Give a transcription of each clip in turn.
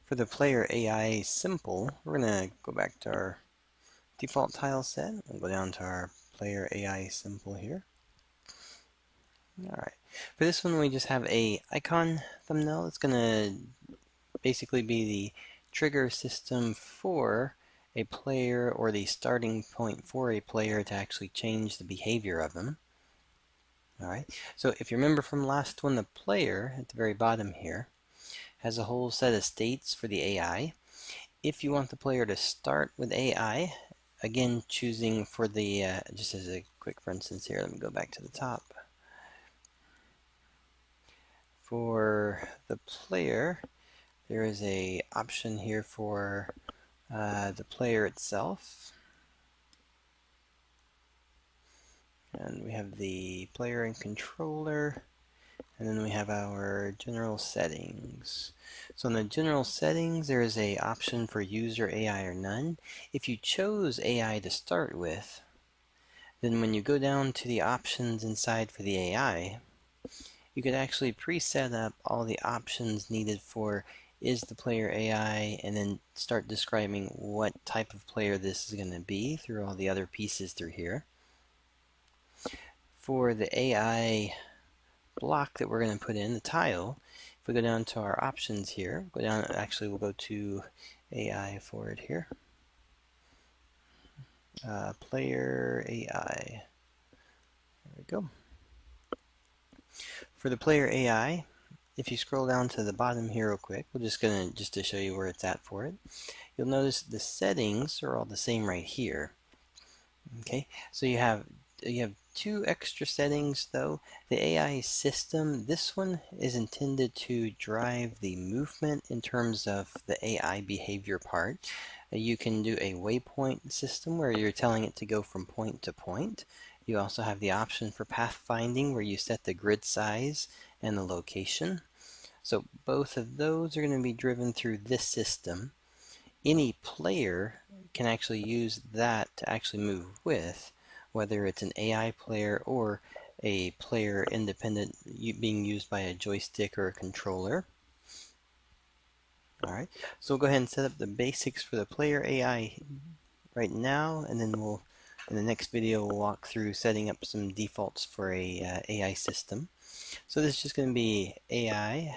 For the player AI simple, we're going to go back to our default tile set and go down to our player AI simple here. Alright, for this one we just have a icon thumbnail. It's going to basically be the trigger system for a player, or the starting point for a player to actually change the behavior of them. Alright, so if you remember from last one, the player at the very bottom here has a whole set of states for the AI. If you want the player to start with AI, again choosing for the, just as a quick for instance here, let me go back to the top. For the player, there is a option here for the player itself. And we have the player and controller, and then we have our general settings. So in the general settings, there is a option for user AI or none. If you chose AI to start with, then when you go down to the options inside for the AI, you could actually preset up all the options needed for is the player AI, and then start describing what type of player this is going to be through all the other pieces through here. For the AI block that we're going to put in, the tile, if we go down to our options here, go down, actually we'll go to AI for it here. Player AI. There we go. For the player AI, if you scroll down to the bottom here real quick, we're just to show you where it's at for it. You'll notice the settings are all the same right here. Okay, so you have two extra settings though. The AI system, this one is intended to drive the movement in terms of the AI behavior part. You can do a waypoint system where you're telling it to go from point to point. You also have the option for pathfinding where you set the grid size and the location. So both of those are going to be driven through this system. Any player can actually use that to actually move with, whether it's an AI player or a player independent being used by a joystick or a controller. Alright, so we'll go ahead and set up the basics for the player AI right now, and then we'll, in the next video, we'll walk through setting up some defaults for a AI system. So this is just going to be AI,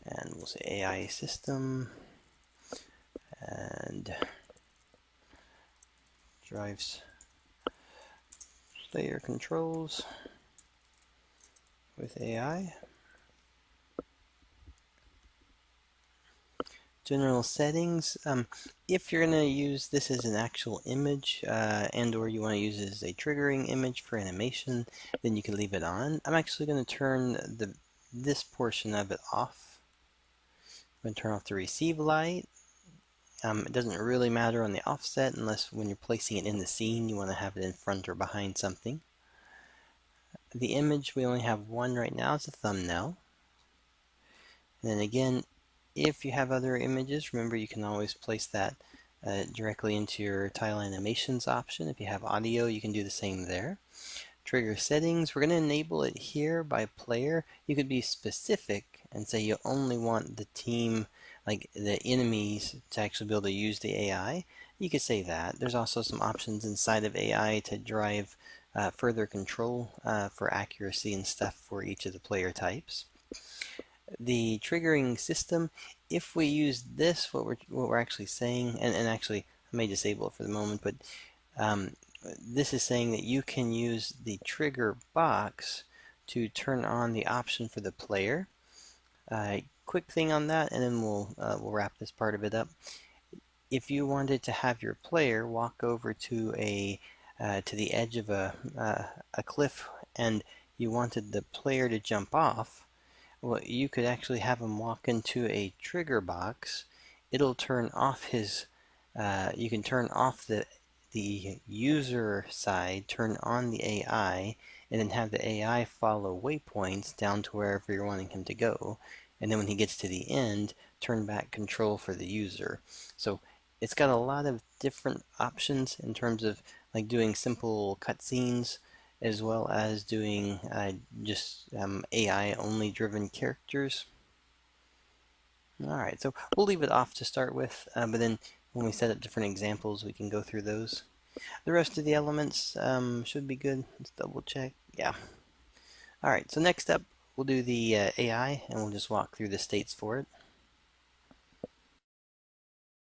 and we'll say AI system, and drives player controls with AI. General settings, if you're going to use this as an actual image and or you want to use it as a triggering image for animation, then you can leave it on. I'm actually going to turn this portion of it off. I'm going to turn off the receive light. It doesn't really matter on the offset unless when you're placing it in the scene you want to have it in front or behind something. The image, we only have one right now, it's a thumbnail. And then again, if you have other images, remember you can always place that directly into your tile animations option. If you have audio, you can do the same there. Trigger settings, we're going to enable it here by player. You could be specific and say you only want the team, like the enemies, to actually be able to use the AI. You could say that. There's also some options inside of AI to drive further control for accuracy and stuff for each of the player types. The triggering system, if we use this, what we're actually saying, and actually I may disable it for the moment, but this is saying that you can use the trigger box to turn on the option for the player. Quick thing on that, and then we'll wrap this part of it up. If you wanted to have your player walk over to the edge of a cliff, and you wanted the player to jump off, well, you could actually have him walk into a trigger box. It'll turn off his, you can turn off the user side, turn on the AI, and then have the AI follow waypoints down to wherever you're wanting him to go. And then when he gets to the end, turn back control for the user. So it's got a lot of different options in terms of like doing simple cutscenes, as well as doing just AI only driven characters. Alright, so we'll leave it off to start with, but then when we set up different examples, we can go through those. The rest of the elements should be good. Let's double check. Yeah. Alright, so next up, we'll do the AI, and we'll just walk through the states for it.